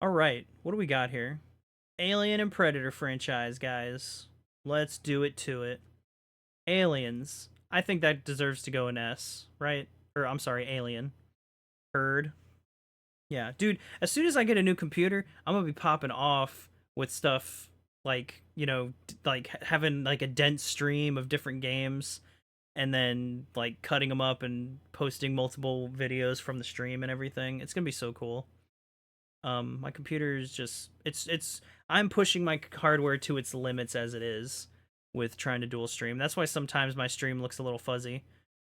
All right, what do we got here? Alien and Predator franchise, guys. Let's do it to it. Aliens. I think that deserves to go in S, right? Or I'm sorry, Alien. Heard. Yeah, dude, as soon as I get a new computer, I'm gonna be popping off with stuff like, like having like a dense stream of different games and then like cutting them up and posting multiple videos from the stream and everything. It's gonna be so cool. My computer is just it's I'm pushing my hardware to its limits as it is with trying to dual stream. That's why sometimes my stream looks a little fuzzy.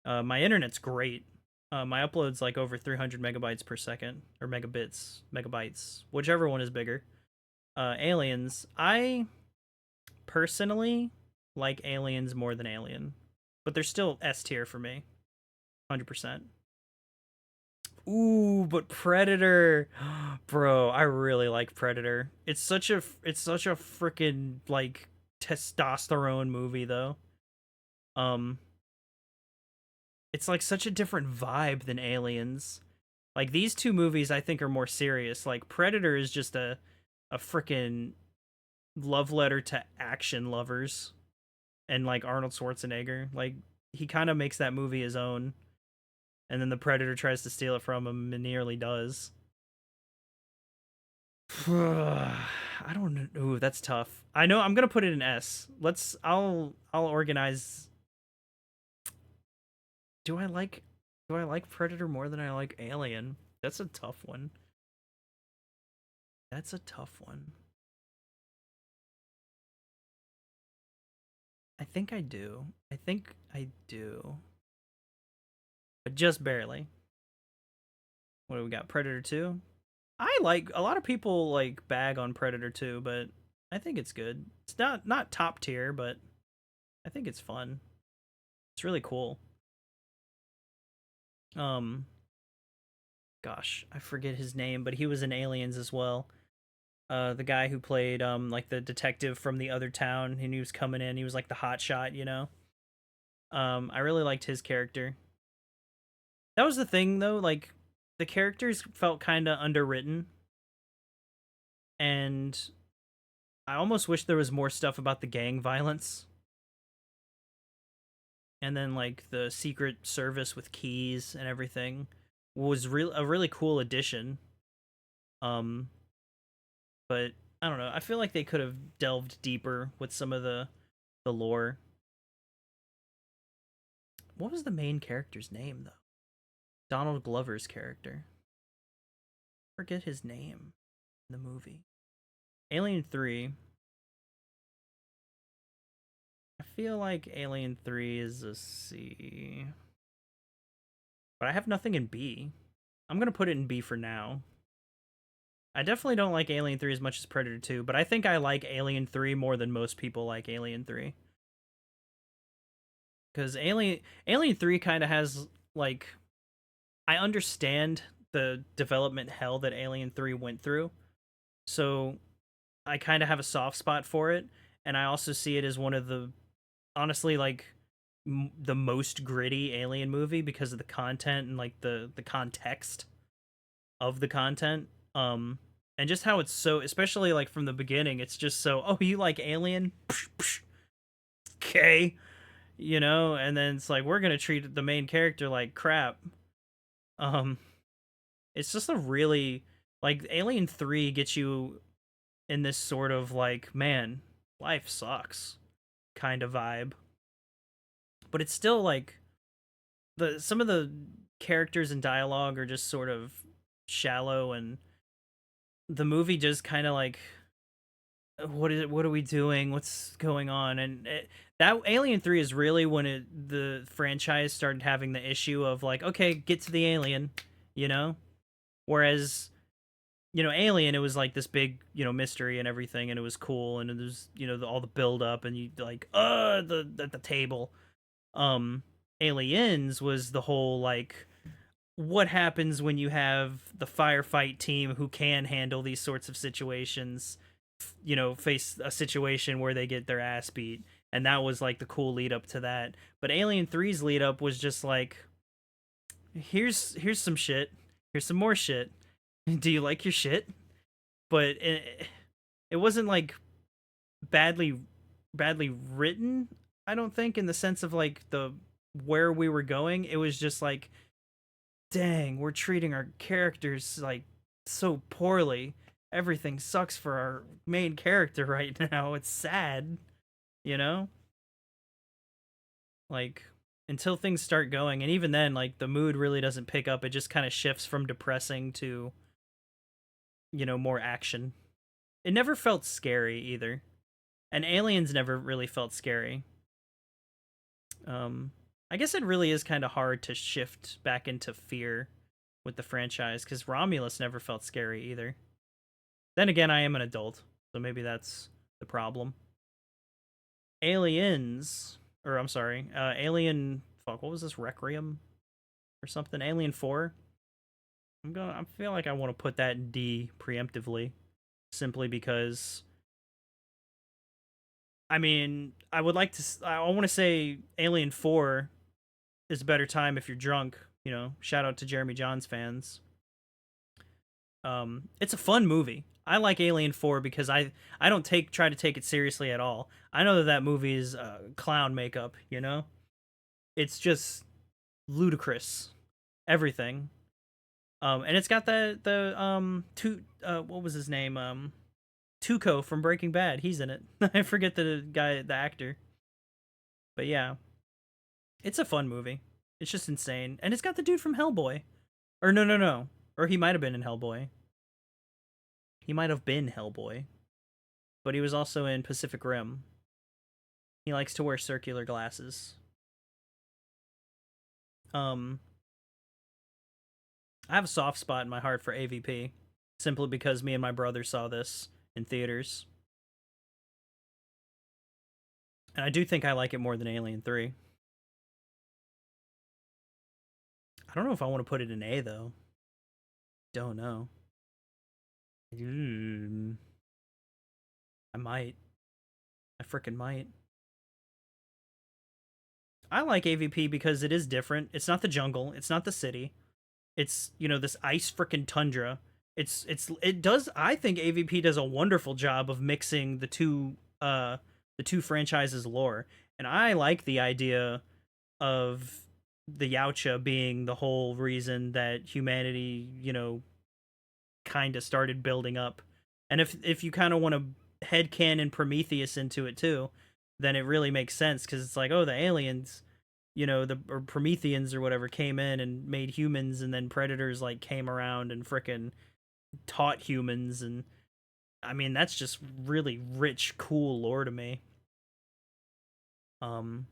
My internet's great. My upload's like over 300 megabytes per second or megabytes, whichever one is bigger. Aliens, I personally like Aliens more than Alien, but they're still S tier for me, 100%. Ooh, but Predator, bro, I really like Predator. It's such a freaking like testosterone movie though. Um, it's like such a different vibe than Aliens. Like these two movies, I think are more serious. Like Predator is just a freaking love letter to action lovers and like Arnold Schwarzenegger. Like he kind of makes that movie his own, and then the Predator tries to steal it from him and nearly does. I don't know. Ooh, that's tough. I know I'm gonna put it in S. I'll organize. Do I like do I like Predator more than I like Alien? That's a tough one. That's a tough one. I think I do. I think I do. But just barely. What do we got? Predator 2? I like a lot of people like bag on Predator 2, but I think it's good. It's not top tier, but I think it's fun. It's really cool. Um gosh, I forget his name, but he was in Aliens as well. The guy who played like the detective from the other town, and he was coming in, he was like the hot shot, you know. I really liked his character. That was the thing though, like the characters felt kind of underwritten, and I almost wish there was more stuff about the gang violence, and then like the secret service with keys and everything was a really cool addition. Um, but I don't know. I feel like they could have delved deeper with some of the lore. What was the main character's name though? Donald Glover's character. Forget his name in the movie. Alien 3. I feel like Alien 3 is a C. But I have nothing in B. I'm going to put it in B for now. I definitely don't like Alien 3 as much as Predator 2, but I think I like Alien 3 more than most people like Alien 3. Cuz Alien 3 kind of has like I understand the development hell that Alien 3 went through. So I kind of have a soft spot for it, and I also see it as one of the honestly like the most gritty Alien movie because of the content and like the context of the content. And just how it's so, especially like from the beginning, it's just so, oh, you like Alien? Okay, you know, and then it's like we're gonna treat the main character like crap. Um, it's just a really like Alien 3 gets you in this sort of like, man, life sucks kind of vibe. But it's still like the some of the characters and dialogue are just sort of shallow, and the movie just kind of like what are we doing, what's going on, and that Alien 3 is really when the franchise started having the issue of like, okay, get to the alien, you know. Whereas, Alien, it was like this big, mystery and everything, and it was cool, and it was, all the build up, and you like the table. um Aliens was the whole like, what happens when you have the firefight team who can handle these sorts of situations, face a situation where they get their ass beat. And that was like the cool lead up to that. But Alien Three's lead up was just like, here's some shit. Here's some more shit. Do you like your shit? but it wasn't like badly badly written, I don't think, in the sense of like the where we were going. It was just like, dang, we're treating our characters like so poorly. Everything sucks for our main character right now. It's sad, you know? Like until things start going, and even then like the mood really doesn't pick up. It just kind of shifts from depressing to, more action. It never felt scary either. And Aliens never really felt scary. I guess it really is kind of hard to shift back into fear with the franchise because Romulus never felt scary either. Then again, I am an adult, so maybe that's the problem. Aliens, or I'm sorry, Alien. Fuck, what was this? Requiem or something? Alien 4. I feel like I want to put that in D preemptively, simply because. I mean, I would like to. I want to say Alien 4 is a better time if you're drunk. Shout out to Jeremy Johns fans. It's a fun movie. I like Alien 4 because I don't try to take it seriously at all. I know that movie is clown makeup, It's just ludicrous. Everything. And it's got what was his name? Tuco from Breaking Bad. He's in it. I forget the actor. But yeah. It's a fun movie. It's just insane. And it's got the dude from Hellboy. Or no. Or he might have been in Hellboy. He might have been Hellboy. But he was also in Pacific Rim. He likes to wear circular glasses. I have a soft spot in my heart for AVP. Simply because me and my brother saw this in theaters. And I do think I like it more than Alien 3. I don't know if I want to put it in A, though. Don't know. I might. I frickin' might. I like AVP because it is different. It's not the jungle. It's not the city. It's, this ice frickin' tundra. It does. I think AVP does a wonderful job of mixing the two franchises' lore, and I like the idea of the Yautja being the whole reason that humanity, kind of started building up. And if you kind of want to headcanon Prometheus into it too, then it really makes sense because it's like, oh, the aliens, or Prometheans or whatever came in and made humans, and then predators like came around and frickin' taught humans, and I mean that's just really rich, cool lore to me. And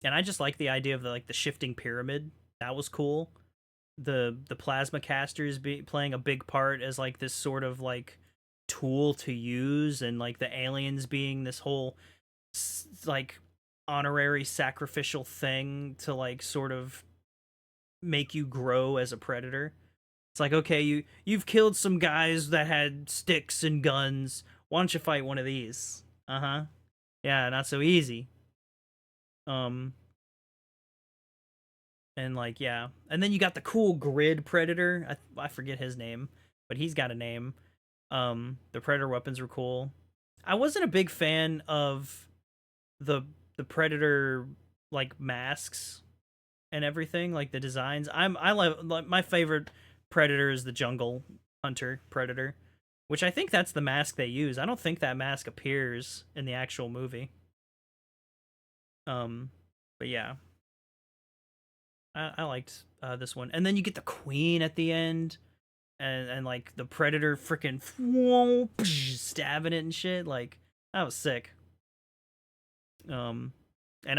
I just like the idea of the shifting pyramid. That was cool. The plasma casters playing a big part as like this sort of like tool to use, and like the aliens being this whole like honorary sacrificial thing to like sort of make you grow as a predator. It's like, okay, you've killed some guys that had sticks and guns. Why don't you fight one of these? Uh-huh. Yeah, not so easy. Um and like, yeah. And then you got the cool grid predator. I forget his name, but he's got a name. The predator weapons were cool. I wasn't a big fan of the predator like masks and everything, like the designs. I like my favorite predator is the jungle hunter predator, which I think that's the mask they use. I don't think that mask appears in the actual movie. But yeah, I liked this one. And then you get the queen at the end, and like the predator freaking stabbing it and shit. Like that was sick. And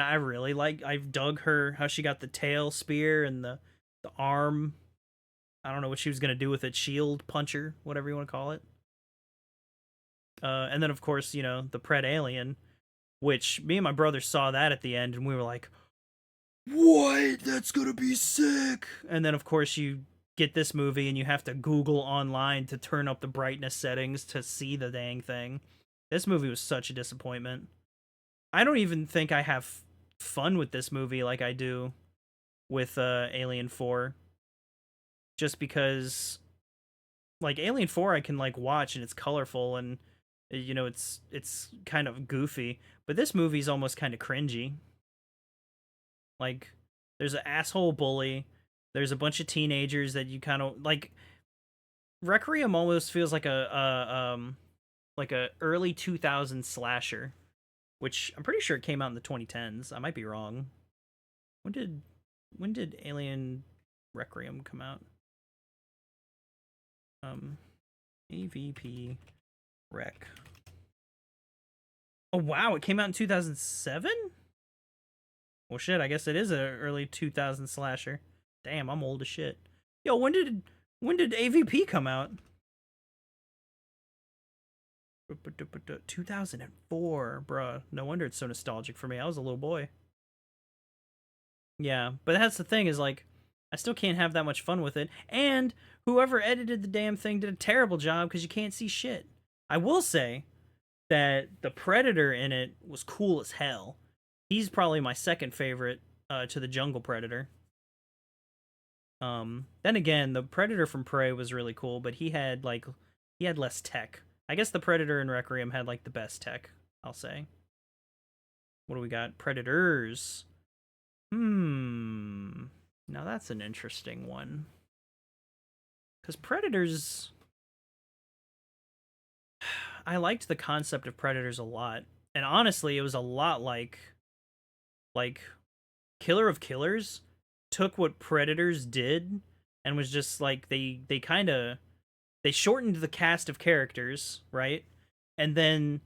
I really I've dug her how she got the tail spear and the arm. I don't know what she was gonna do with it. Shield puncher, whatever you want to call it. And then of course, the PredAlien, which me and my brother saw that at the end, and we were like, "What? That's gonna be sick!" And then of course you get this movie, and you have to Google online to turn up the brightness settings to see the dang thing. This movie was such a disappointment. I don't even think I have fun with this movie like I do with Alien 4. Just because like Alien 4 I can like watch and it's colorful and you know it's kind of goofy, but this movie's almost kind of cringy. Like there's an asshole bully, there's a bunch of teenagers that you kind of like. Requiem almost feels like a early 2000s slasher, which I'm pretty sure it came out in the 2010s. I might be wrong. When did Alien Requiem come out? AVP Rec. Oh wow, it came out in 2007? Well shit, I guess it is an early 2000 slasher. Damn, I'm old as shit. Yo, when did AVP come out? 2004, bruh. No wonder it's so nostalgic for me. I was a little boy. Yeah, but that's the thing is like, I still can't have that much fun with it. And whoever edited the damn thing did a terrible job because you can't see shit. I will say that the Predator in it was cool as hell. He's probably my second favorite to the Jungle Predator. Then again, the Predator from Prey was really cool, but he had less tech. I guess the Predator in Requiem had like the best tech, I'll say. What do we got? Predators. Now that's an interesting one. Cuz Predators, I liked the concept of Predators a lot. And honestly, it was a lot like Killer of Killers took what Predators did and was just like they shortened the cast of characters, right? And then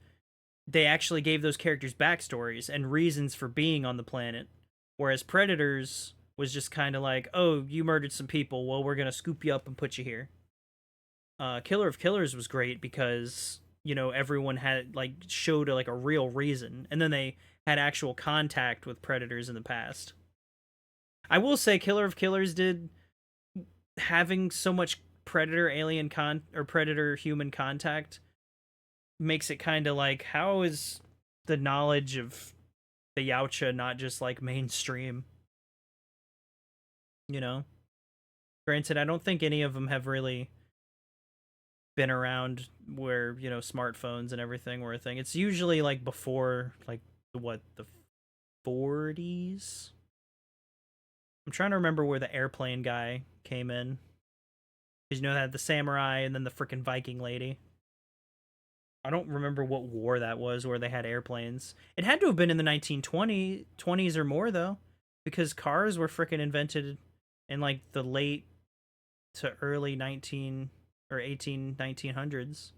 they actually gave those characters backstories and reasons for being on the planet. Whereas Predators was just kind of like, oh, you murdered some people, well, we're gonna scoop you up and put you here. Killer of Killers was great because, you know, everyone had like showed like a real reason, and then they had actual contact with predators in the past. I will say Killer of Killers did having so much predator alien or predator human contact makes it kind of like, how is the knowledge of the Yautja not just like mainstream, you know? Granted, I don't think any of them have really been around where, you know, smartphones and everything were a thing. It's usually like before like the 40s. I'm trying to remember where the airplane guy came in. Because, you know, they had the samurai and then the freaking Viking lady. I don't remember what war that was where they had airplanes. It had to have been in the 1920s or more, though. Because cars were freaking invented in, like, the late to early 1900s.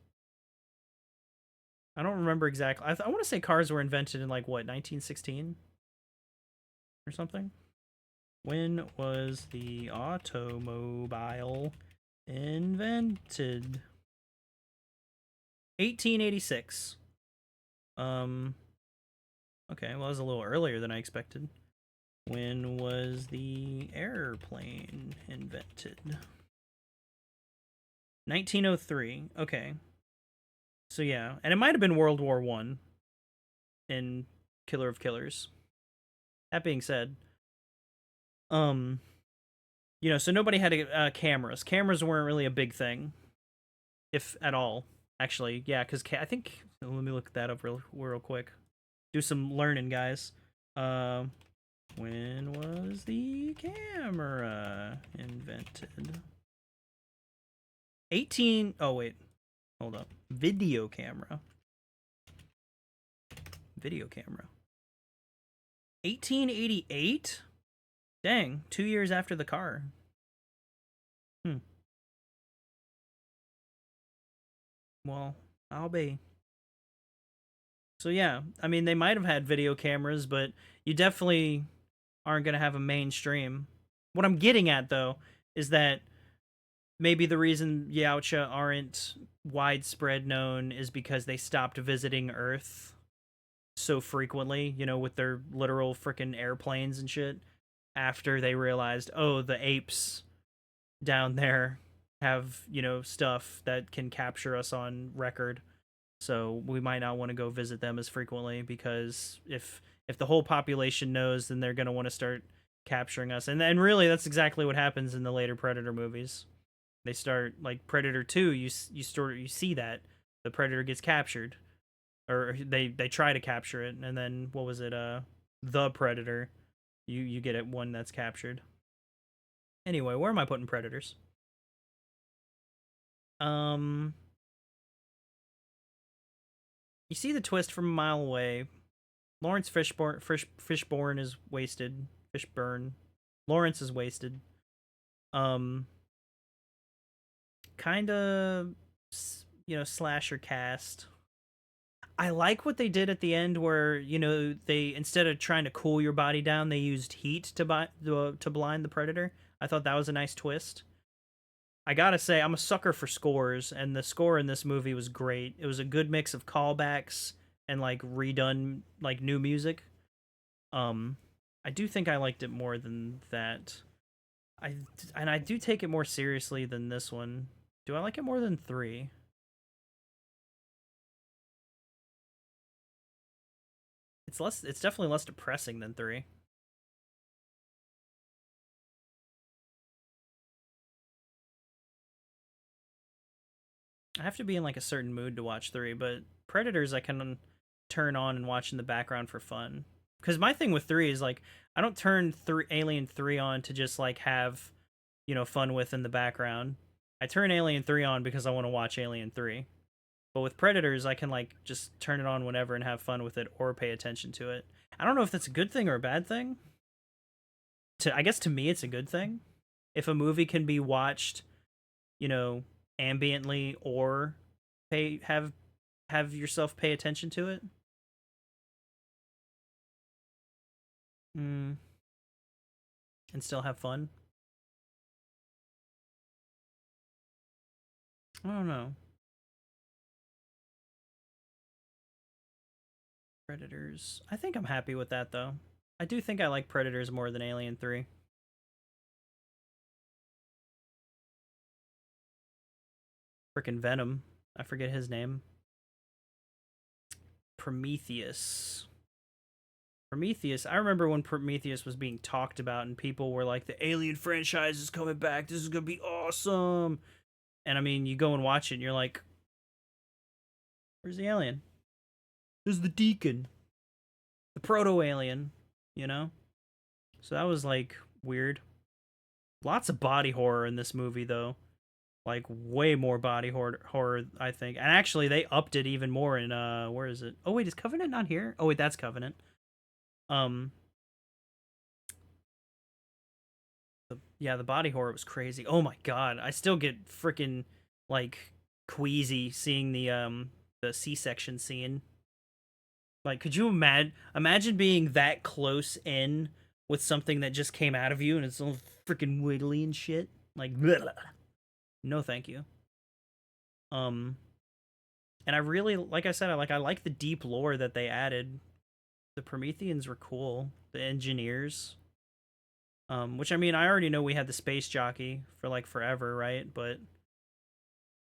I don't remember exactly. I want to say cars were invented in, like, what, 1916? Or something? When was the automobile invented? 1886. Okay, well, that was a little earlier than I expected. When was the airplane invented? 1903. Okay. So yeah, and it might have been World War One in Killer of Killers. That being said, you know, so nobody had cameras. Cameras weren't really a big thing, if at all. Actually, yeah, because I think, let me look that up real quick. Do some learning, guys. When was the camera invented? Oh wait, hold up. Video camera. 1888. Dang, 2 years after the car. Well, I'll be. So yeah, I mean, they might have had video cameras, but you definitely aren't going to have a mainstream. What I'm getting at, though, is that maybe the reason Yautja aren't widespread known is because they stopped visiting Earth so frequently, you know, with their literal freaking airplanes and shit, after they realized, oh, the apes down there have, you know, stuff that can capture us on record. So we might not want to go visit them as frequently, because if the whole population knows, then they're going to want to start capturing us. And really that's exactly what happens in the later Predator movies. They start like Predator 2, you see that the Predator gets captured, or they try to capture it, and then what was it, the Predator, you get it one that's captured. Anyway, where am I putting Predators? Um you see the twist from a mile away. Lawrence Fishburne is wasted. Fishburne. Lawrence is wasted. Um kind of, slasher cast. I like what they did at the end, where they, instead of trying to cool your body down, they used heat to blind the predator. I thought that was a nice twist. I gotta say, I'm a sucker for scores, and the score in this movie was great. It was a good mix of callbacks and like redone like new music. Um, I do think I liked it more than that. I and I do take it more seriously than this one. Do I like it more than 3? It's less. It's definitely less depressing than 3. I have to be in like a certain mood to watch 3, but Predators I can turn on and watch in the background for fun. Because my thing with 3 is like I don't turn Alien 3 on to just like have fun with in the background. I turn Alien 3 on because I want to watch Alien 3. But with Predators, I can like just turn it on whenever and have fun with it or pay attention to it. I don't know if that's a good thing or a bad thing. I guess to me it's a good thing. If a movie can be watched, you know, ambiently or pay have yourself pay attention to it. Mm, and still have fun. I don't know. Predators. I think I'm happy with that though. I do think I like Predators more than Alien 3. Frickin' Venom. I forget his name. Prometheus. Prometheus. I remember when Prometheus was being talked about and people were like, the Alien franchise is coming back. This is going to be awesome. And I mean, you go and watch it and you're like, where's the alien? There's the Deacon. The proto alien, you know? So that was like weird. Lots of body horror in this movie though. Like way more body horror, I think. And actually they upped it even more in where is it? Oh wait, is Covenant not here? Oh wait, that's Covenant. Um yeah, the body horror was crazy. Oh my god, I still get freaking like queasy seeing the C-section scene. Like, could you imagine being that close in with something that just came out of you and it's all freaking wiggly and shit? Like, bleh. No, thank you. Um, and I really, like I said, I like the deep lore that they added. The Prometheans were cool. The engineers. Which I mean, I already know we had the space jockey for like forever, right? But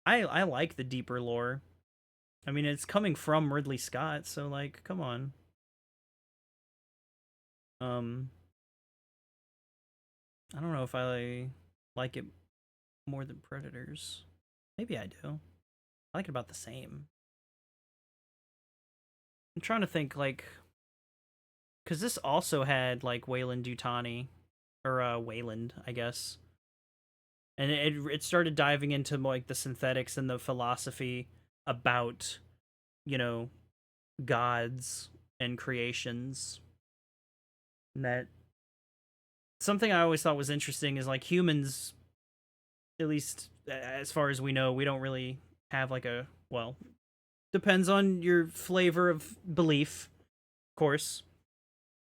I like the deeper lore. I mean, it's coming from Ridley Scott, so like, come on. Um, I don't know if I like it more than Predators. Maybe I do. I like it about the same. I'm trying to think like, because this also had like Wayland Yutani, or Wayland, I guess, and it started diving into like the synthetics and the philosophy about you know gods and creations. And that something I always thought was interesting is like humans, at least as far as we know, we don't really have like a, well, depends on your flavor of belief, of course.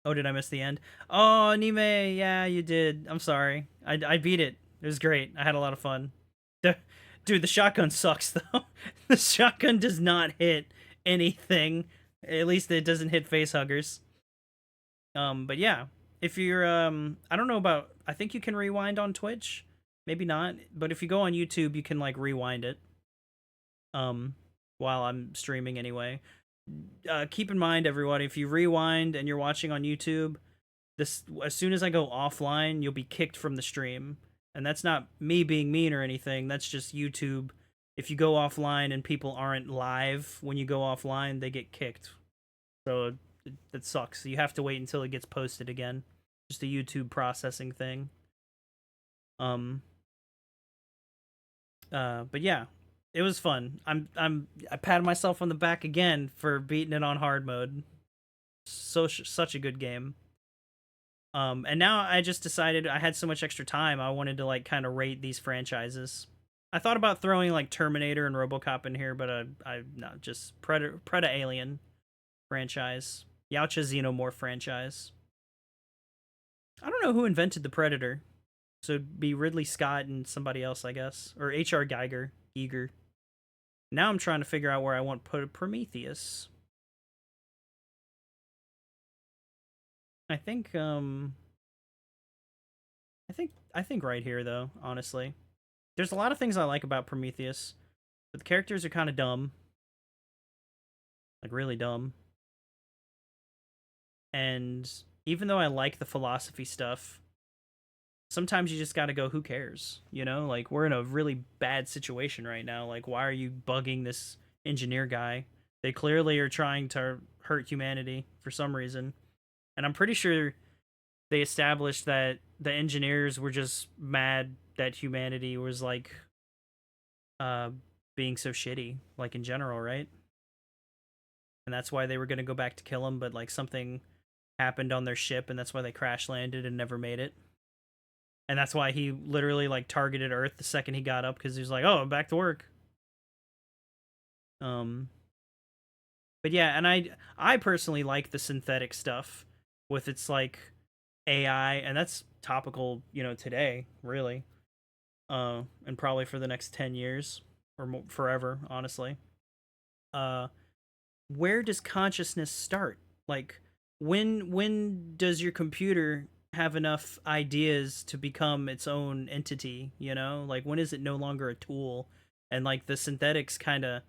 Oh, did I miss the end? Oh, Nime, yeah, you did. I'm sorry. I beat it. It was great. I had a lot of fun. Dude, the shotgun sucks though. The shotgun does not hit anything. At least it doesn't hit face huggers. But yeah, if you're I don't know about, I think you can rewind on Twitch. Maybe not, but if you go on YouTube, you can like rewind it. Um, while I'm streaming anyway. Keep in mind, everyone, if you rewind and you're watching on YouTube, this, as soon as I go offline, you'll be kicked from the stream. And that's not me being mean or anything. That's just YouTube. If you go offline and people aren't live when you go offline, they get kicked. So that sucks. You have to wait until it gets posted again. Just a YouTube processing thing. Um but yeah, it was fun. I patted myself on the back again for beating it on hard mode. Such a good game. And now I just decided I had so much extra time, I wanted to like kind of rate these franchises. I thought about throwing like Terminator and RoboCop in here, but I not just PredAlien franchise, Yautja Xenomorph franchise. I don't know who invented the Predator, so it'd be Ridley Scott and somebody else, I guess, or H.R. Giger. Now I'm trying to figure out where I want to put Prometheus. I think I think right here though, honestly. There's a lot of things I like about Prometheus, but the characters are kind of dumb. Like really dumb. And even though I like the philosophy stuff, sometimes you just got to go who cares, you know? Like we're in a really bad situation right now. Like why are you bugging this engineer guy? They clearly are trying to hurt humanity for some reason. And I'm pretty sure they established that the engineers were just mad that humanity was like uh being so shitty, like in general, right? And that's why they were going to go back to kill him, but like something happened on their ship and that's why they crash landed and never made it. And that's why he literally like targeted Earth the second he got up, because he was like, "Oh, I'm back to work." um but yeah, and I personally like the synthetic stuff with its like AI, and that's topical, you know, today, really. And probably for the next 10 years or forever, honestly. Uh where does consciousness start? Like when does your computer have enough ideas to become its own entity, you know? Like when is it no longer a tool? And like the synthetics kind of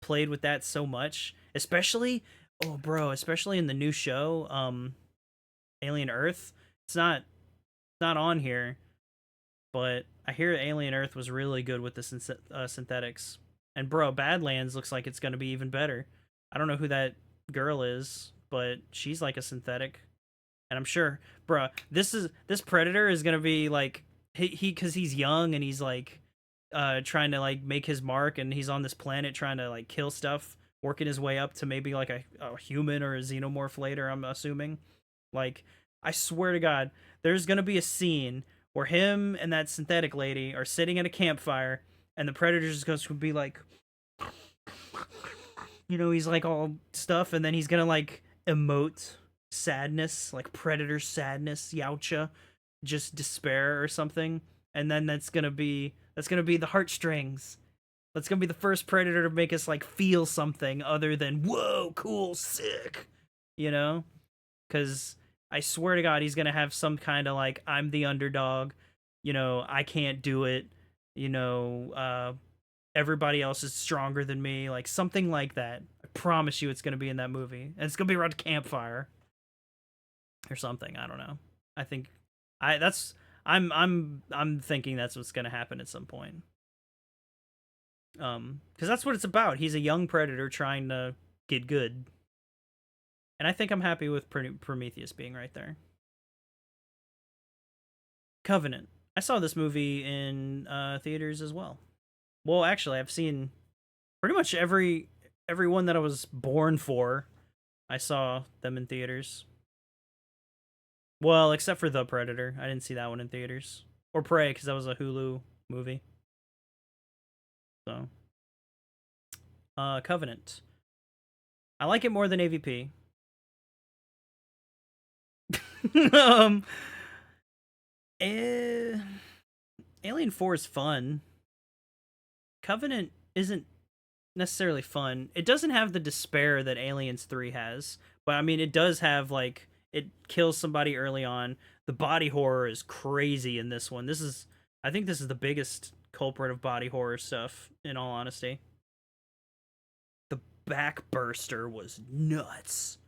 played with that so much, especially oh bro, especially in the new show Alien Earth. It's not on here, but I hear Alien Earth was really good with the synthetics. And bro, Badlands looks like it's going to be even better. I don't know who that girl is, but she's like a synthetic. And I'm sure, bro, this Predator is going to be like he cuz he's young and he's like trying to like make his mark, and he's on this planet trying to like kill stuff, working his way up to maybe like a human or a xenomorph later, I'm assuming. Like I swear to God, there's gonna be a scene where him and that synthetic lady are sitting at a campfire, and the Predator's going to be like, you know, he's like all stuff, and then he's gonna like emote sadness, like Predator sadness, Yautja, just despair or something, and then that's gonna be the heartstrings. That's gonna be the first Predator to make us like feel something other than whoa, cool, sick, you know? Because I swear to God, he's gonna have some kind of like I'm the underdog, you know, I can't do it, you know, everybody else is stronger than me, like something like that. I promise you, it's gonna be in that movie, and it's gonna be around a campfire or something. I don't know. I think I that's I'm thinking that's what's gonna happen at some point. Because that's what it's about. He's a young predator trying to get good, and I think I'm happy with Prometheus being right there. Covenant. I saw this movie in theaters as well. Well, actually, I've seen pretty much every one that I was born for. I saw them in theaters. Well, except for The Predator, I didn't see that one in theaters. Or Prey, because that was a Hulu movie. So, Covenant. I like it more than AVP. um, eh, Alien 4 is fun. Covenant isn't necessarily fun. It doesn't have the despair that Aliens 3 has, but I mean, it does have like it kills somebody early on. The body horror is crazy in this one. I think this is the biggest culprit of body horror stuff, in all honesty. The backburster was nuts.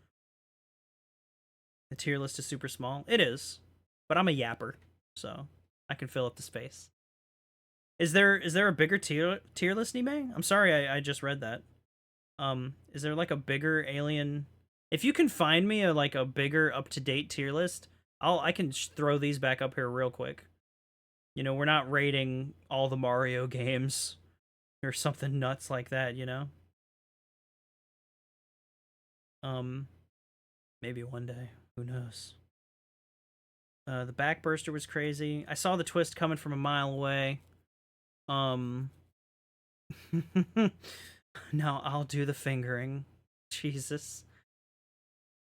The tier list is super small. It is, but I'm a yapper, so I can fill up the space. Is there a bigger tier list, Nime? I'm sorry, I just read that. Is there like a bigger Alien? If you can find me a bigger up to date tier list, I can throw these back up here real quick. You know, we're not rating all the Mario games or something nuts like that. You know. Maybe one day. Who knows? The backburster was crazy. I saw the twist coming from a mile away. Now I'll do the fingering. Jesus.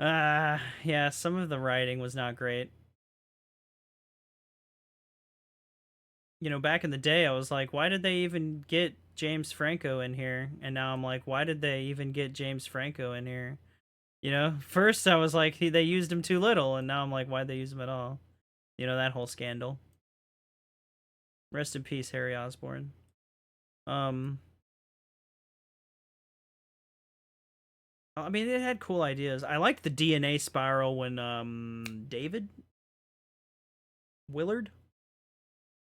Yeah, some of the writing was not great. You know, back in the day, I was like, why did they even get James Franco in here? And now I'm like, why did they even get James Franco in here? You know, first I was like, they used him too little, and now I'm like, why'd they use him at all? You know, that whole scandal. Rest in peace, Harry Osborn. I mean, it had cool ideas. I liked the DNA spiral when David Willard,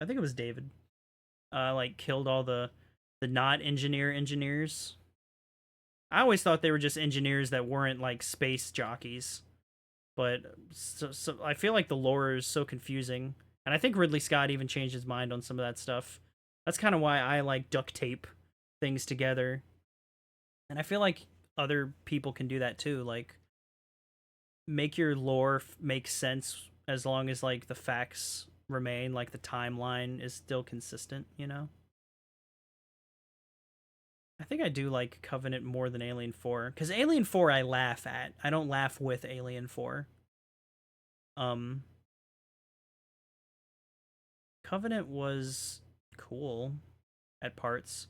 I think it was David, like killed all the not engineers. I always thought they were just engineers that weren't like space jockeys, but so I feel like the lore is so confusing, and I think Ridley Scott even changed his mind on some of that stuff. That's kind of why I like duct tape things together, and I feel like other people can do that too. Like, make your lore make sense as long as like the facts remain, like the timeline is still consistent, you know? I think I do like Covenant more than Alien 4, because Alien 4 I laugh at. I don't laugh with Alien 4. Covenant was cool at parts.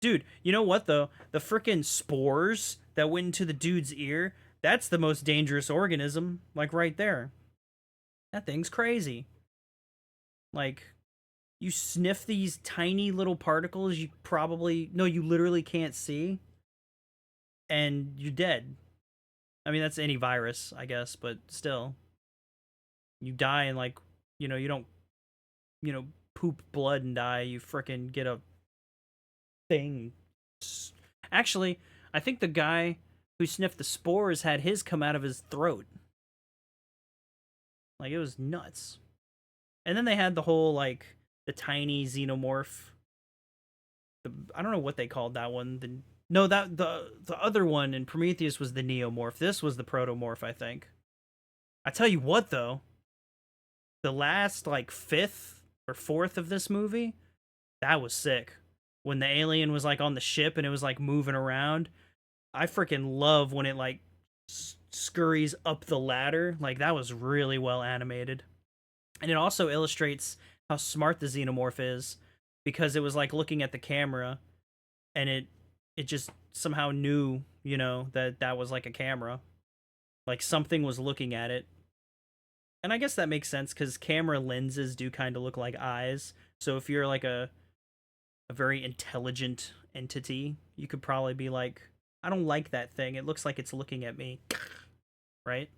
Dude, you know what though? The freaking spores that went into the dude's ear, that's the most dangerous organism, like right there. That thing's crazy. Like, you sniff these tiny little particles you probably, no, you literally can't see, and you're dead. I mean, that's any virus, I guess, but still. You die and, like, you know, you don't, you know, poop blood and die. You frickin' get a thing. Actually, I think the guy who sniffed the spores had his come out of his throat. Like, it was nuts. And then they had the whole, like, the tiny xenomorph. I don't know what they called that one. No, that the other one in Prometheus was the neomorph. This was the protomorph, I think. I tell you what, though, the last like fifth or fourth of this movie, that was sick. When the alien was like on the ship and it was like moving around, I freaking love when it like scurries up the ladder. Like, that was really well animated, and it also illustrates how smart the xenomorph is, because it was like looking at the camera, and it just somehow knew, you know, that was like a camera, like something was looking at it. And I guess that makes sense, because camera lenses do kind of look like eyes. So if you're like a very intelligent entity, you could probably be like, I don't like that thing, it looks like it's looking at me. Right?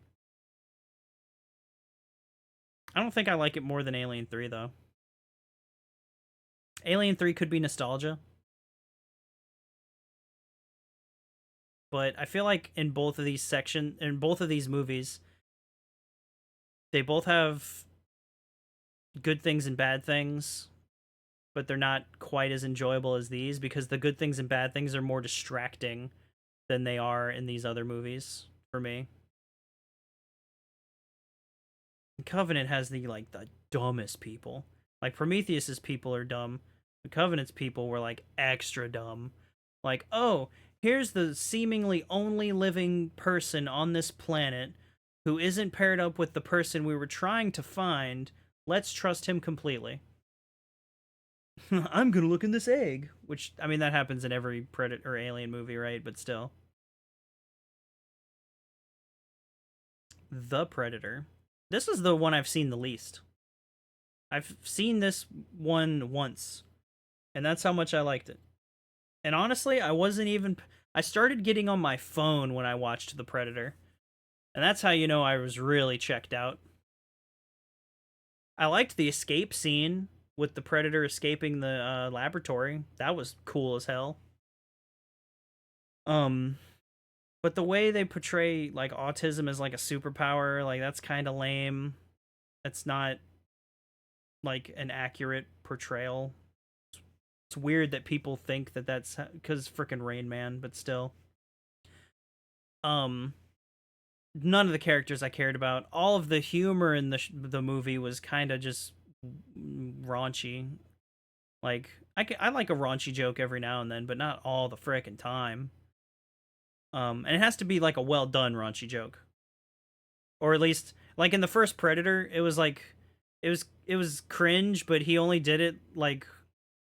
I don't think I like it more than Alien 3 though. Alien 3 could be nostalgia, but I feel like in both of these movies, they both have good things and bad things, but they're not quite as enjoyable as these, because the good things and bad things are more distracting than they are in these other movies for me. Covenant has the dumbest people. Like, Prometheus's people are dumb. The Covenant's people were like extra dumb. Like, oh, here's the seemingly only living person on this planet who isn't paired up with the person we were trying to find. Let's trust him completely. I'm gonna look in this egg. Which, I mean, that happens in every Predator or Alien movie, right? But still. The Predator. This is the one I've seen the least. I've seen this one once, and that's how much I liked it. And honestly, I started getting on my phone when I watched The Predator. And that's how you know I was really checked out. I liked the escape scene with the Predator escaping the laboratory. That was cool as hell. Um, but the way they portray like autism as like a superpower, like that's kind of lame. That's not like an accurate portrayal. It's weird that people think that that's because freaking Rain Man, but still. Um, none of the characters I cared about. All of the humor in the movie was kind of just raunchy. Like I like a raunchy joke every now and then, but not all the frickin' time. And it has to be like a well done raunchy joke, or at least like in the first Predator, it was like it was cringe, but he only did it like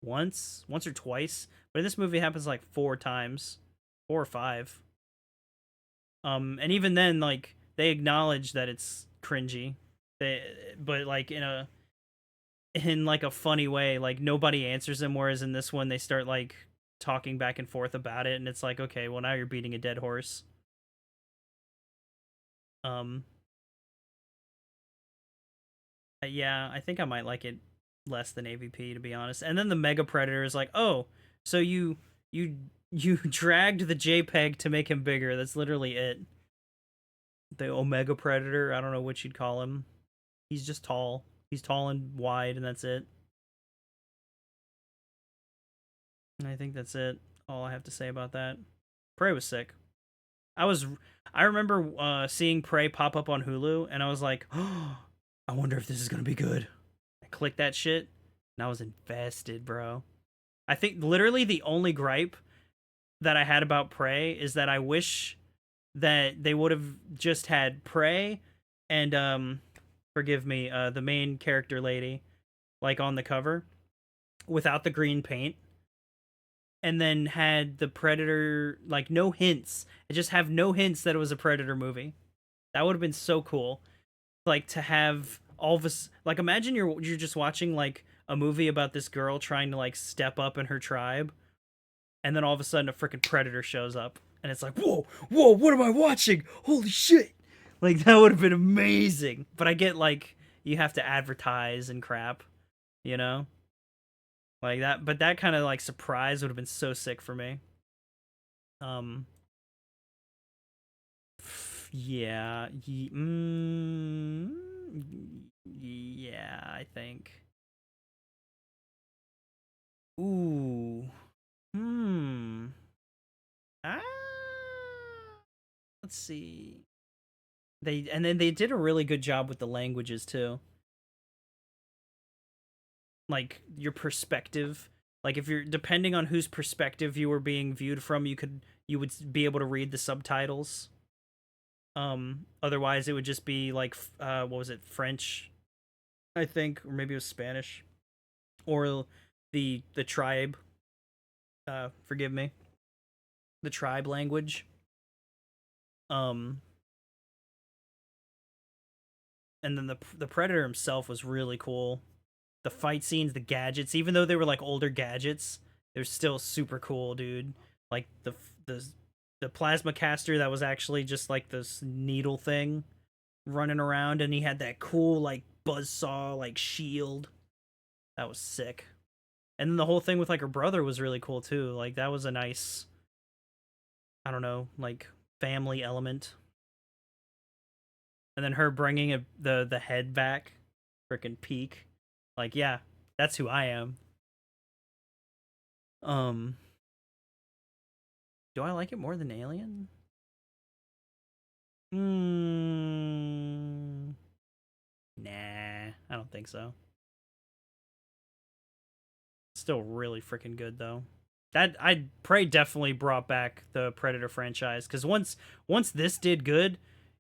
once or twice. But in this movie, it happens like 4 times, 4 or 5. And even then, like they acknowledge that it's cringy, they but like in like a funny way. Like nobody answers him, whereas in this one, they start like talking back and forth about it, and it's like, okay, well now you're beating a dead horse. Um, yeah, I think I might like it less than AVP, to be honest. And then the Mega Predator is like, oh, so you dragged the JPEG to make him bigger. That's literally it. The Omega Predator, I don't know what you'd call him. He's just tall. He's tall and wide, and that's it. And I think that's it. All I have to say about that. Prey was sick. I was I remember seeing Prey pop up on Hulu, and I was like, oh, I wonder if this is gonna be good. I clicked that shit, and I was invested, bro. I think literally the only gripe that I had about Prey is that I wish that they would have just had Prey and forgive me, the main character lady like on the cover without the green paint, and then had the Predator like no hints. And just have no hints that it was a Predator movie. That would have been so cool. Like to have all of us like imagine you're just watching like a movie about this girl trying to like step up in her tribe, and then all of a sudden a freaking Predator shows up, and it's like, whoa, what am I watching? Holy shit! Like that would have been amazing. But I get like you have to advertise and crap, you know, like that. But that kind of like surprise would have been so sick for me. Um, yeah, yeah, I think. Ooh, hmm. Ah, let's see. And then they did a really good job with the languages too. Like your perspective. Like if you're depending on whose perspective you were being viewed from, you would be able to read the subtitles. Otherwise it would just be like what was it? French, I think, or maybe it was Spanish, or the tribe, forgive me. The tribe language. Um and then the Predator himself was really cool. The fight scenes, the gadgets, even though they were like older gadgets, they're still super cool, dude. Like the the plasma caster that was actually just like this needle thing running around, and he had that cool like buzzsaw like shield. That was sick. And then the whole thing with like her brother was really cool too. Like that was a nice, I don't know, like family element. And then her bringing the head back, freaking peak. Like yeah, that's who I am. Um, do I like it more than Alien? Hmm. Nah, I don't think so. Still really freaking good though. That I Prey definitely brought back the Predator franchise because once this did good,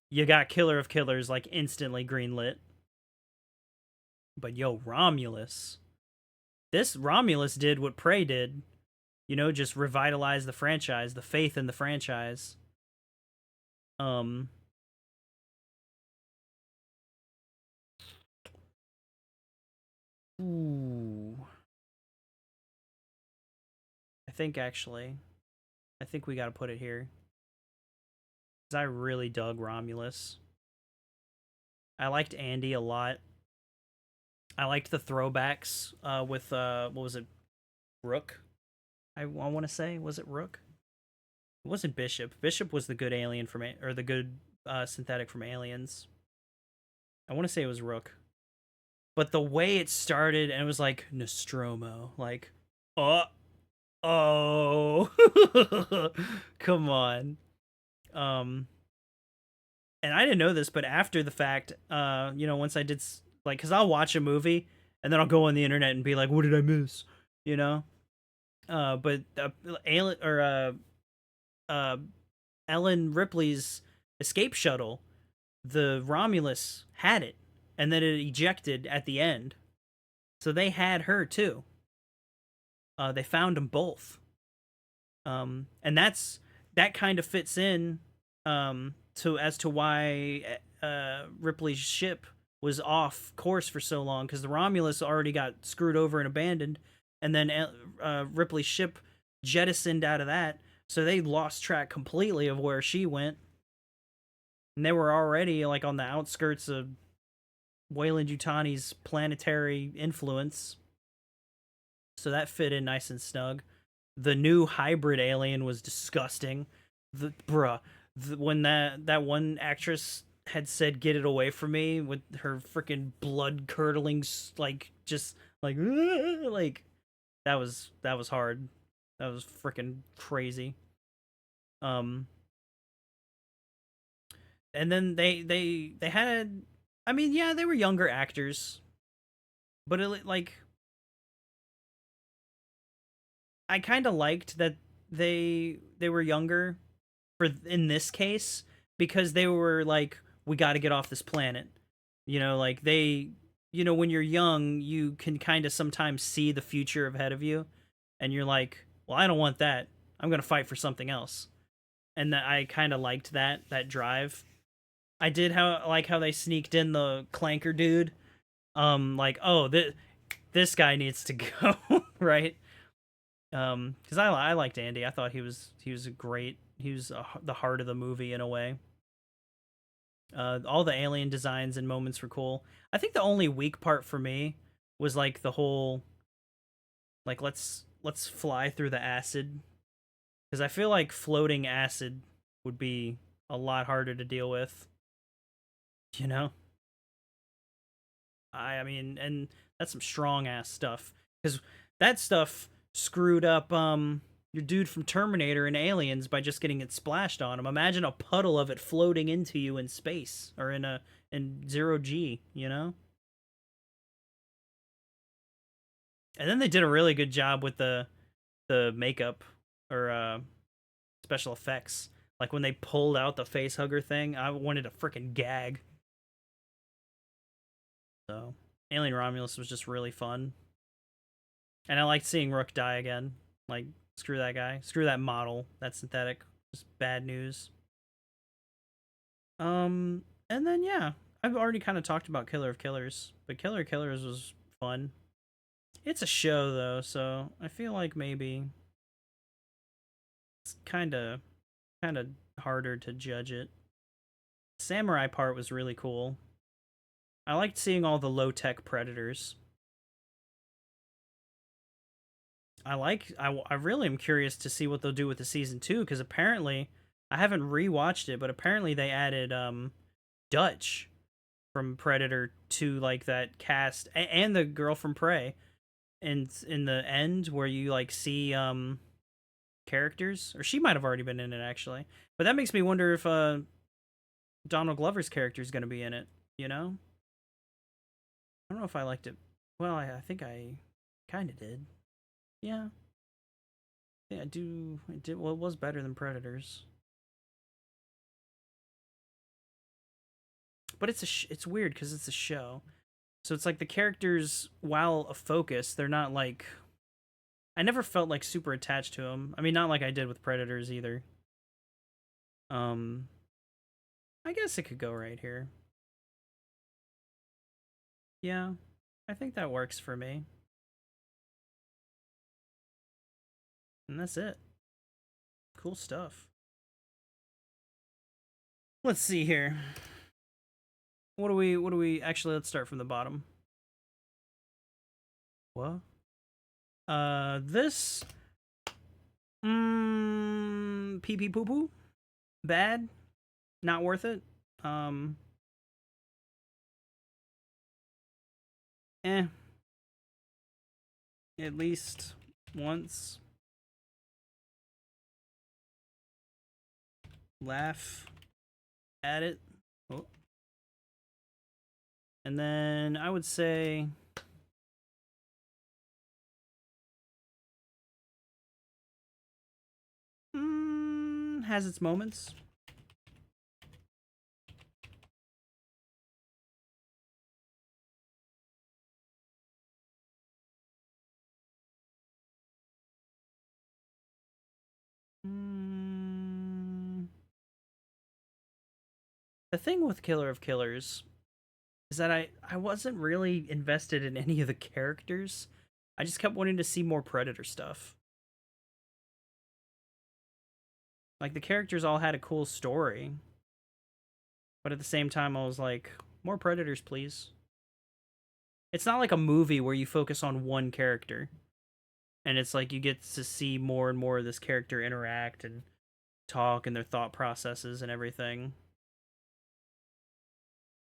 you got Killer of Killers like instantly greenlit. But yo, Romulus, this Romulus did what Prey did. You know, just revitalize the franchise, the faith in the franchise. Um, ooh, I think actually, I think we got to put it here because I really dug Romulus. I liked Andy a lot. I liked the throwbacks with what was it, Rook? I want to say, was it Rook? It wasn't Bishop. Bishop was the good alien from or the good synthetic from Aliens. I want to say it was Rook. But the way it started and it was like Nostromo, like, oh, oh, come on. Um, and I didn't know this, but after the fact, once I did like, cause I'll watch a movie and then I'll go on the internet and be like, what did I miss? You know. But alien or uh, Ellen Ripley's escape shuttle, the Romulus had it, and then it ejected at the end. So they had her too. They found them both, and that kind of fits in to as to why Ripley's ship was off course for so long because the Romulus already got screwed over and abandoned, and then Ripley's ship jettisoned out of that, so they lost track completely of where she went, and they were already like on the outskirts of Weyland-Yutani's planetary influence, so that fit in nice and snug. The new hybrid alien was disgusting. When that one actress had said "get it away from me" with her freaking blood curdling, like just like like that was hard. That was freaking crazy. Um, and then they had, I mean, yeah, they were younger actors, but like I kind of liked that they were younger for in this case because they were like, we got to get off this planet. Like when you're young, you can kind of sometimes see the future ahead of you, and you're like, well, I don't want that. I'm gonna fight for something else. And that I kind of liked that drive. I did like how they sneaked in the clanker dude. Like, oh, this guy needs to go, right? Because I liked Andy. I thought he was a great. He was the heart of the movie in a way. All the alien designs and moments were cool. I think the only weak part for me was like the whole like let's fly through the acid, because I feel like floating acid would be a lot harder to deal with. You know, I mean, and that's some strong ass stuff because that stuff screwed up your dude from Terminator and Aliens by just getting it splashed on him. Imagine a puddle of it floating into you in space or in 0G, you know? And then they did a really good job with the makeup or special effects. Like when they pulled out the face hugger thing, I wanted to freaking gag. So, Alien Romulus was just really fun. And I liked seeing Rook die again. Like, screw that guy. Screw that model. That's synthetic. Just bad news. And then yeah, I've already kind of talked about Killer of Killers, but Killer of Killers was fun. It's a show though, so I feel like maybe it's kind of harder to judge it. Samurai part was really cool. I liked seeing all the low tech predators. I really am curious to see what they'll do with the season 2 because apparently I haven't rewatched it, but apparently they added Dutch from Predator to like that cast and the girl from Prey, and in the end where you like see characters, or she might have already been in it actually. But that makes me wonder if Donald Glover's character is going to be in it, you know? I don't know if I liked it. Well, I think I kind of did. Yeah. Yeah, I do. It did. Well, it was better than Predators. But it's weird because it's a show. So it's like the characters, while a focus, they're not like. I never felt like super attached to them. I mean, not like I did with Predators either. Um, I guess it could go right here. Yeah, I think that works for me. And that's it. Cool stuff. Let's see here. What do we actually, let's start from the bottom. What? This pee pee poo poo, bad, not worth it. Eh, at least once. Laugh at it. Oh. And then I would say has its moments. The thing with Killer of Killers is that I wasn't really invested in any of the characters. I just kept wanting to see more Predator stuff. Like, the characters all had a cool story, but at the same time I was like, more Predators, please. It's not like a movie where you focus on one character, and it's like you get to see more and more of this character interact and talk and their thought processes and everything.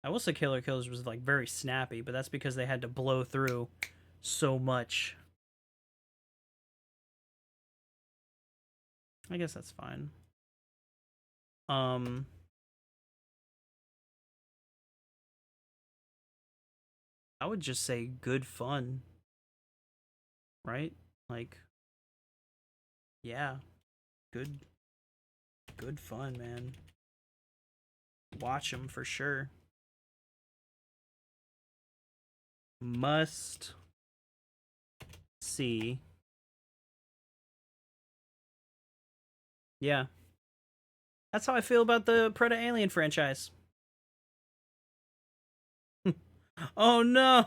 I will say Killer Killers was like very snappy, but that's because they had to blow through so much. I guess that's fine. I would just say good fun, right? Like, yeah, good fun, man. Watch them for sure. Must see. Yeah. That's how I feel about the PredAlien franchise. Oh no.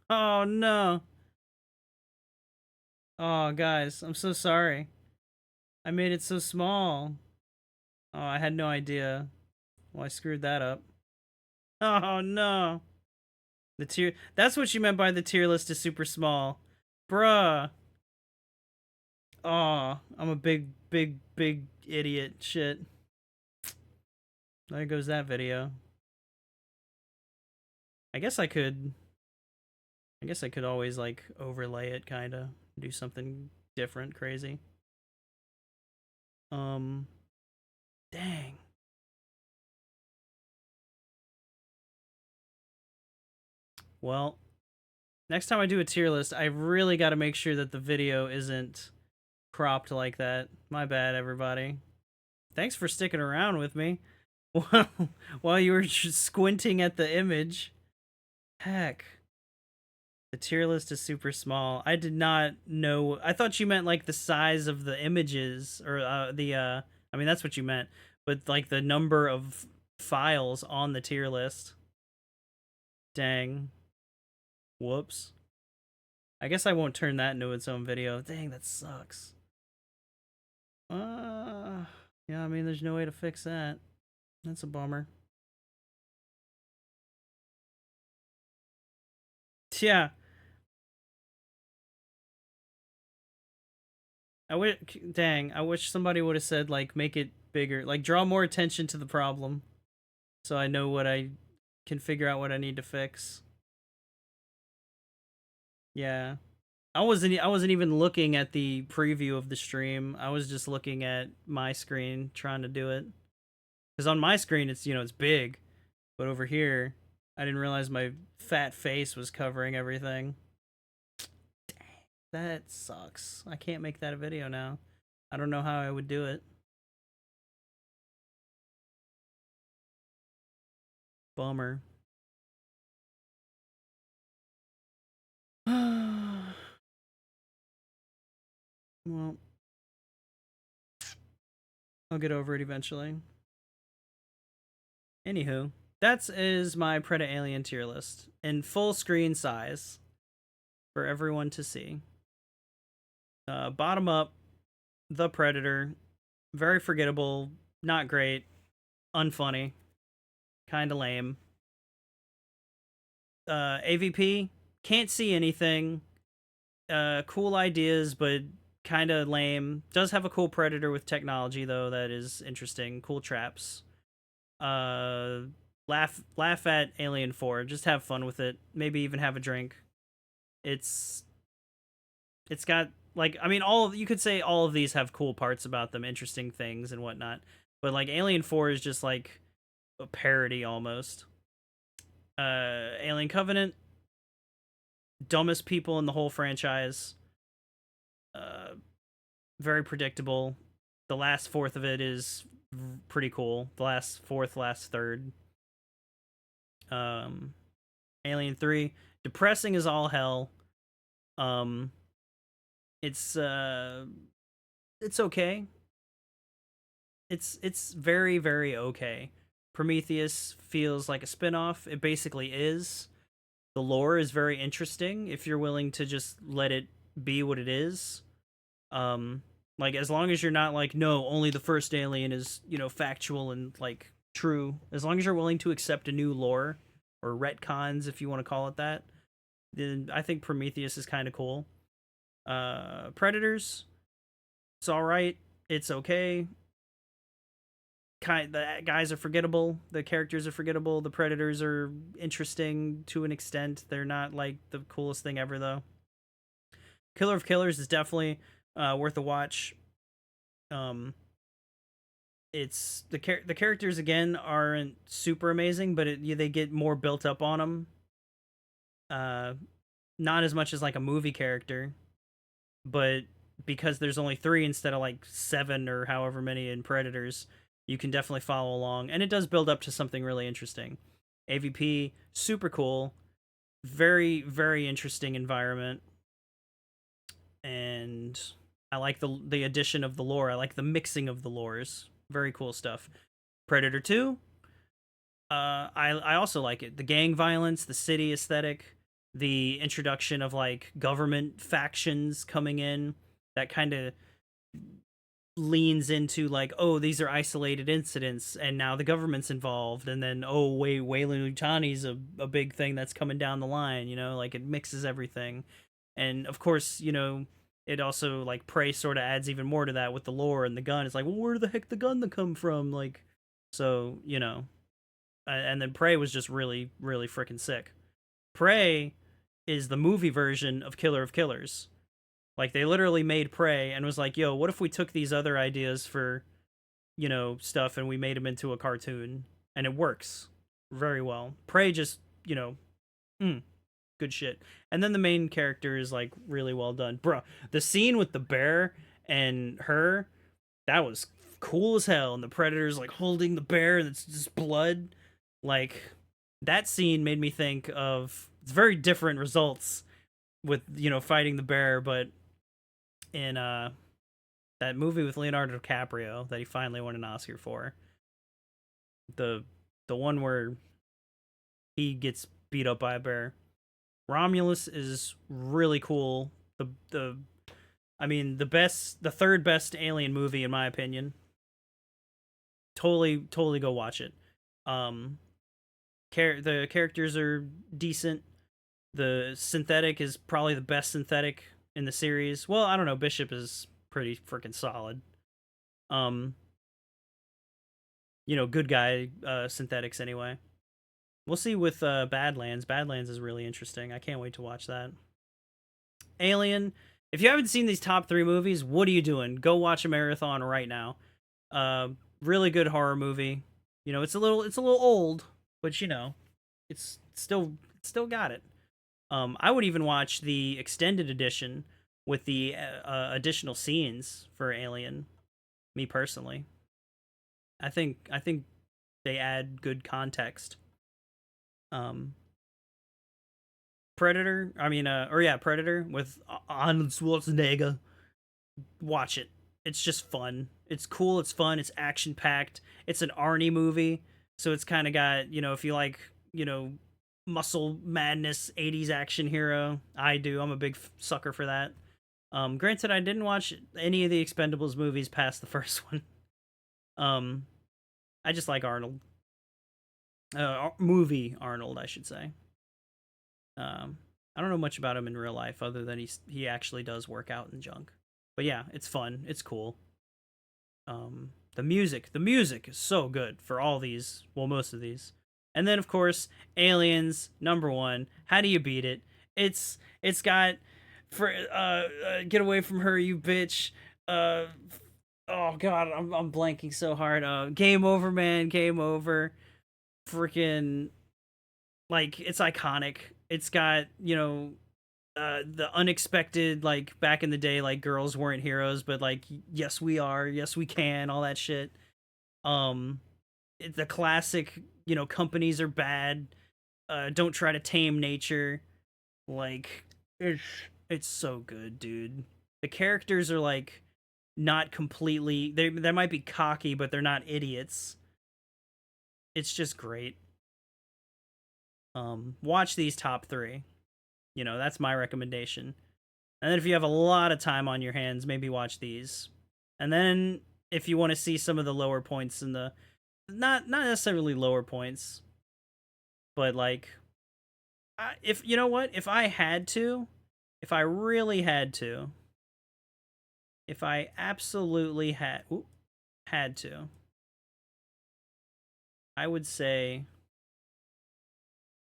Oh no. Oh guys, I'm so sorry. I made it so small. Oh, I had no idea. Well, I screwed that up. Oh no. The tier That's what you meant by the tier list is super small. Bruh. Oh, I'm a big idiot. Shit. There goes that video. I guess I could always like overlay it kinda. Do something different, crazy. Dang. Well, next time I do a tier list, I really got to make sure that the video isn't cropped like that. My bad, everybody. Thanks for sticking around with me while you were squinting at the image. Heck. The tier list is super small. I did not know. I thought you meant like the size of the images or I mean that's what you meant, but like the number of files on the tier list. Dang. Whoops. I guess I won't turn that into its own video. Dang, that sucks. Yeah, I mean, there's no way to fix that. That's a bummer. Yeah. Dang, I wish somebody would have said, like, make it bigger. Like, draw more attention to the problem. So I know what I can figure out what I need to fix. Yeah. I wasn't even looking at the preview of the stream. I was just looking at my screen trying to do it. Because on my screen it's it's big. But over here, I didn't realize my fat face was covering everything. Dang, that sucks. I can't make that a video now. I don't know how I would do it. Bummer. Well, I'll get over it eventually. Anywho, that is my PredAlien tier list in full screen size for everyone to see. Bottom up, The Predator, very forgettable, not great, unfunny, kind of lame. AVP, can't see anything, Cool ideas, but kind of lame. Does have a cool predator with technology though that is interesting. Cool traps. Uh, laugh at Alien 4. Just have fun with it. Maybe even have a drink. It's it's got like I mean all you could say all of these have cool parts about them, interesting things and whatnot. But like Alien 4 is just like a parody almost. Alien Covenant, dumbest people in the whole franchise. Uh, very predictable. The last fourth of it is pretty cool. The last fourth, last third. Um, Alien 3, depressing as all hell. Um, it's it's okay. It's very very okay. Prometheus feels like a spin-off. It basically is. The lore is very interesting if you're willing to just let it be what it is. Um like as long as you're not like no, only the first Alien is, factual and like true. As long as you're willing to accept a new lore or retcons if you want to call it that, then I think Prometheus is kind of cool. Predators, it's all right. It's okay. The guys are forgettable. The characters are forgettable. The predators are interesting to an extent. They're not like the coolest thing ever though. Killer of Killers is definitely worth a watch. Um, it's the characters again aren't super amazing, but they get more built up on them. Uh, not as much as like a movie character, but because there's only 3 instead of like 7 or however many in Predators, you can definitely follow along, and it does build up to something really interesting. AVP, super cool, very very interesting environment, and I like the addition of the lore. I like the mixing of the lores. Very cool stuff. Predator 2, I also like it. The gang violence, the city aesthetic, the introduction of like government factions coming in, that kind of leans into like, oh, these are isolated incidents and now the government's involved, and then oh wait, Weyland-Yutani's a big thing that's coming down the line, like it mixes everything. And of course, it also like Prey sort of adds even more to that with the lore and the gun. It's like, well, where the heck the gun to come from? Like, so and then Prey was just really really freaking sick. Prey is the movie version of Killer of Killers. Like they literally made Prey and was like, "Yo, what if we took these other ideas for, stuff and we made them into a cartoon?" And it works very well. Prey just, mm, good shit. And then the main character is like really well done. Bro, the scene with the bear and her, that was cool as hell. And the predator's like holding the bear and it's just blood. Like that scene made me think of it's very different results with, fighting the bear, but in that movie with Leonardo DiCaprio that he finally won an Oscar for. The one where he gets beat up by a bear. Romulus is really cool. The I mean the third best Alien movie in my opinion. Totally go watch it. Um the characters are decent. The synthetic is probably the best synthetic in the series. Well, I don't know, Bishop is pretty freaking solid. Um good guy synthetics anyway. We'll see with Badlands. Badlands is really interesting. I can't wait to watch that. Alien. If you haven't seen these top 3 movies, what are you doing? Go watch a marathon right now. Uh, really good horror movie. It's a little old, but it's still got it. I would even watch the extended edition with the additional scenes for Alien. Me personally, I think they add good context. Um, Predator. I mean, Predator with Arnold Schwarzenegger. Watch it. It's just fun. It's cool. It's fun. It's action packed. It's an Arnie movie, so it's kind of got if you like muscle madness 80s action hero. I do. I'm a big sucker for that. Granted, I didn't watch any of the Expendables movies past the first one. Um, I just like Arnold. Movie Arnold, I should say. Um, I don't know much about him in real life other than he actually does work out and junk. But yeah, it's fun. It's cool. The music is so good for all these. Well, most of these. And then of course, Aliens #1. How do you beat it? It's got for get away from her, you bitch. Uh, oh god, I'm blanking so hard. Game over, man. Game over. Freaking like it's iconic. It's got the unexpected, like back in the day, like girls weren't heroes, but like yes we are, yes we can, all that shit. Um, the classic, companies are bad. Don't try to tame nature. Like it's it's so good, dude. The characters are like not completely. They might be cocky, but they're not idiots. It's just great. Watch these top three. That's my recommendation. And then if you have a lot of time on your hands, maybe watch these. And then if you want to see some of the lower points in the not necessarily lower points, but like if you know what, if I had to, if I really had to, if I absolutely had to, I would say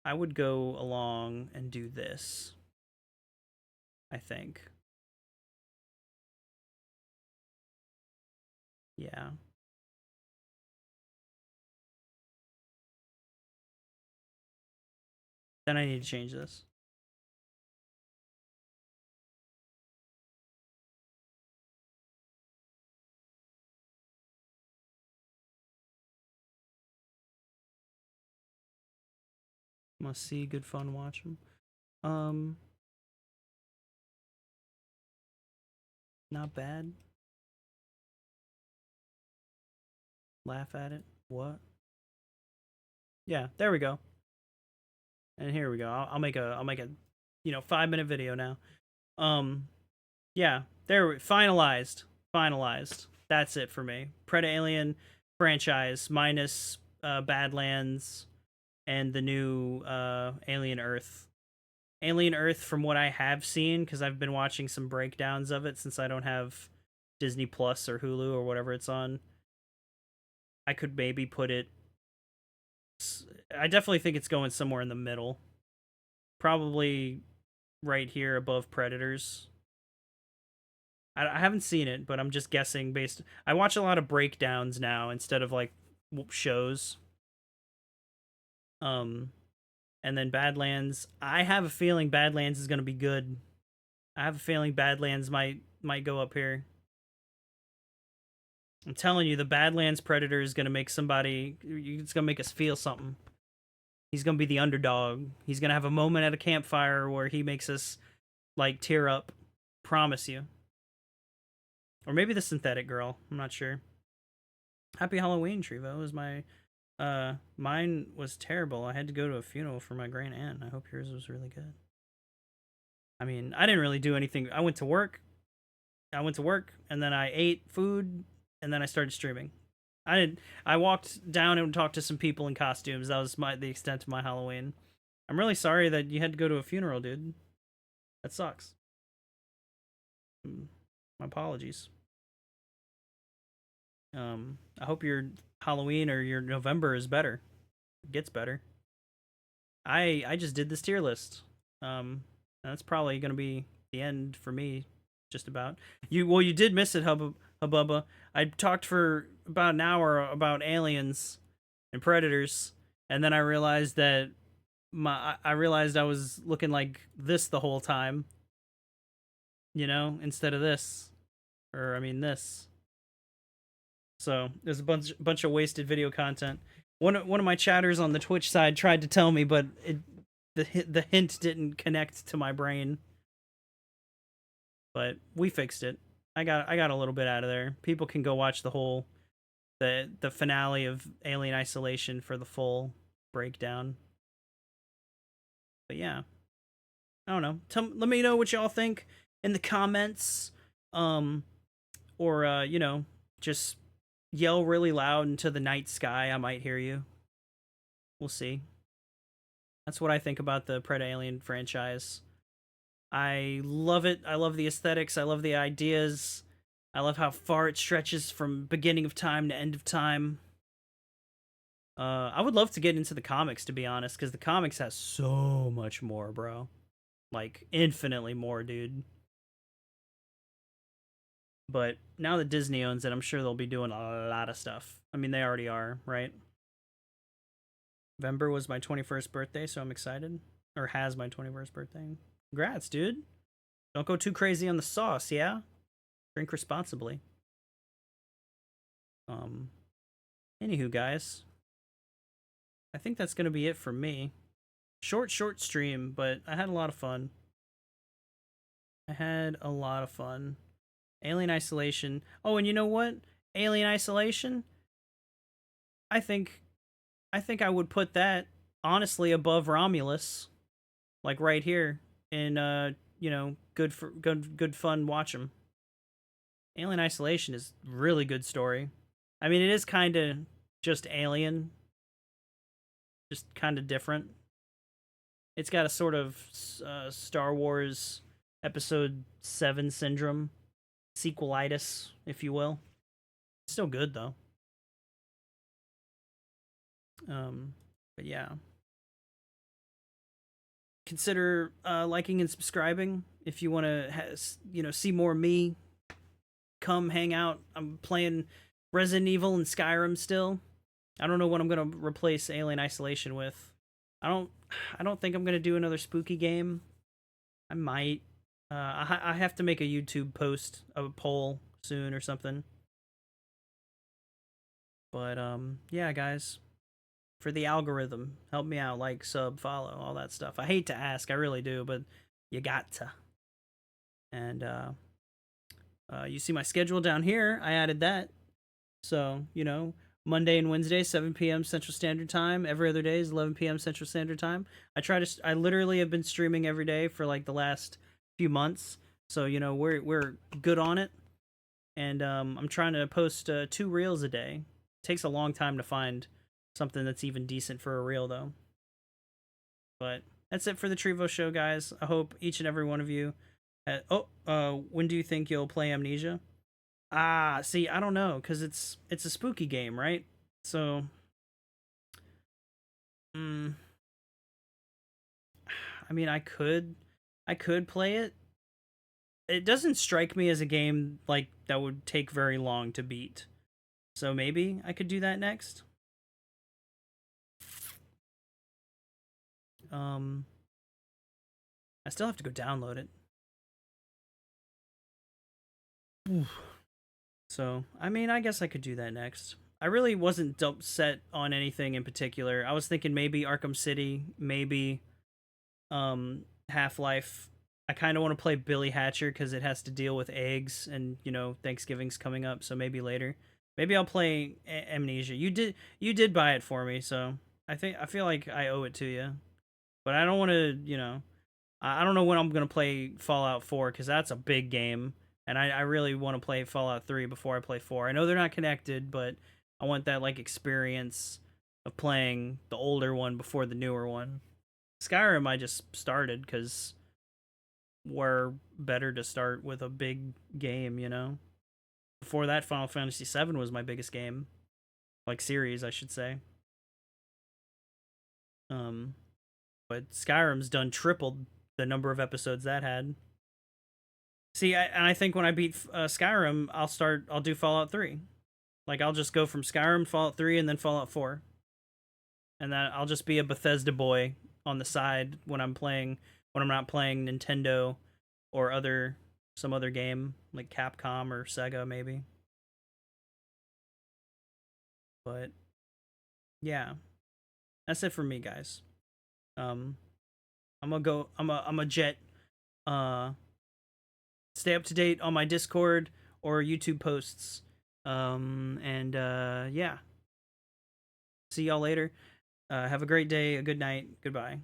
I would go along and do this. I think. Yeah. Then I need to change this. Must see, good fun, watch them. Um, Not bad. Laugh at it. What? Yeah, there we go. And here we go. I'll make a 5-minute video now. Um, yeah, there finalized. Finalized. That's it for me. PredAlien franchise minus Badlands and the new Alien Earth. Alien Earth, from what I have seen, because I've been watching some breakdowns of it since I don't have Disney Plus or Hulu or whatever it's on. I could maybe put it. I definitely think it's going somewhere in the middle. Probably right here above Predators. I haven't seen it, but I'm just guessing based. I watch a lot of breakdowns now instead of like shows. Um, and then Badlands. I have a feeling Badlands is going to be good. I have a feeling Badlands might go up here. I'm telling you, the Badlands Predator is going to make somebody. It's going to make us feel something. He's going to be the underdog. He's going to have a moment at a campfire where he makes us like tear up. Promise you. Or maybe the synthetic girl. I'm not sure. Happy Halloween, Treevoh. Was my mine was terrible. I had to go to a funeral for my grand aunt. I hope yours was really good. I mean, I didn't really do anything. I went to work. And then I ate food and then I started streaming. I walked down and talked to some people in costumes. That was the extent of my Halloween. I'm really sorry that you had to go to a funeral, dude. That sucks. My apologies. I hope your Halloween or your November is better. It gets better. I just did this tier list. That's probably gonna be the end for me, just about. You did miss it, Hubba. I talked for about an hour about aliens and predators, and then I realized that I realized I was looking like this the whole time. Instead of this, or I mean this. So there's a bunch of wasted video content. One of my chatters on the Twitch side tried to tell me, but the hint didn't connect to my brain. But we fixed it. I got a little bit out of there. People can go watch the finale of Alien Isolation for the full breakdown. But yeah, I don't know. Let me know what y'all think in the comments. Or just yell really loud into the night sky. I might hear you. We'll see. That's what I think about the PredAlien franchise. I love it. I love the aesthetics. I love the ideas. I love how far it stretches from beginning of time to end of time. I would love to get into the comics, to be honest, because the comics has so much more, bro. Like, infinitely more, dude. But now that Disney owns it, I'm sure they'll be doing a lot of stuff. I mean, they already are, right? November was my 21st birthday, so I'm excited. Or has my 21st birthday. Congrats, dude. Don't go too crazy on the sauce, yeah? Drink responsibly. Um, Anywho, guys. I think that's gonna be it for me. Short stream, but I had a lot of fun. I had a lot of fun. Alien Isolation. Oh, and you know what? Alien Isolation. I think I would put that honestly above Romulus, like right here in good fun watch 'em. Alien Isolation is really good story. I mean, it is kind of just Alien, just kind of different. It's got a sort of Star Wars Episode 7 syndrome, sequelitis, if you will. It's still good though. But yeah, consider liking and subscribing if you want to, see more of me. Come hang out. I'm playing Resident Evil and Skyrim still. I don't know what I'm gonna replace Alien Isolation with. I don't think I'm gonna do another spooky game. I might. I have to make a YouTube post, a poll soon or something. But yeah, guys, for the algorithm, help me out, like, sub, follow, all that stuff. I hate to ask, I really do, but you got to. And you see my schedule down here. I added that. So, Monday and Wednesday, 7 p.m. Central Standard Time. Every other day is 11 p.m. Central Standard Time. I literally have been streaming every day for like the last few months. So, we're good on it. And I'm trying to post 2 reels a day. It takes a long time to find something that's even decent for a reel, though. But that's it for the Treevoh show, guys. I hope each and every one of you. When do you think you'll play Amnesia? Ah, see, I don't know, cause it's a spooky game, right? So, mm, I mean, I could play it. It doesn't strike me as a game like that would take very long to beat. So maybe I could do that next. Um, I still have to go download it. So, I mean, I guess I could do that next. I really wasn't set on anything in particular. I was thinking maybe Arkham City, maybe Half-Life. I kind of want to play Billy Hatcher because it has to deal with eggs, and Thanksgiving's coming up, so maybe later. Maybe I'll play Amnesia. You did buy it for me, so I feel like I owe it to you. But I don't want to, I don't know when I'm gonna play Fallout 4 because that's a big game, and I really want to play Fallout 3 before I play 4. I know they're not connected, but I want that like experience of playing the older one before the newer one. Skyrim I just started because we're better to start with a big game. Before that, Final Fantasy VII was my biggest game, like series, I should say. Um, but Skyrim's done tripled the number of episodes that had. See, I think when I beat Skyrim, I'll do Fallout 3. Like, I'll just go from Skyrim, Fallout 3, and then Fallout 4. And then I'll just be a Bethesda boy on the side when I'm not playing Nintendo or some other game like Capcom or Sega maybe. But yeah, that's it for me, guys. Um, I'm gonna go. I'm a jet. Uh, Stay up to date on my Discord or YouTube posts. And yeah. See y'all later. Have a great day, a good night. Goodbye.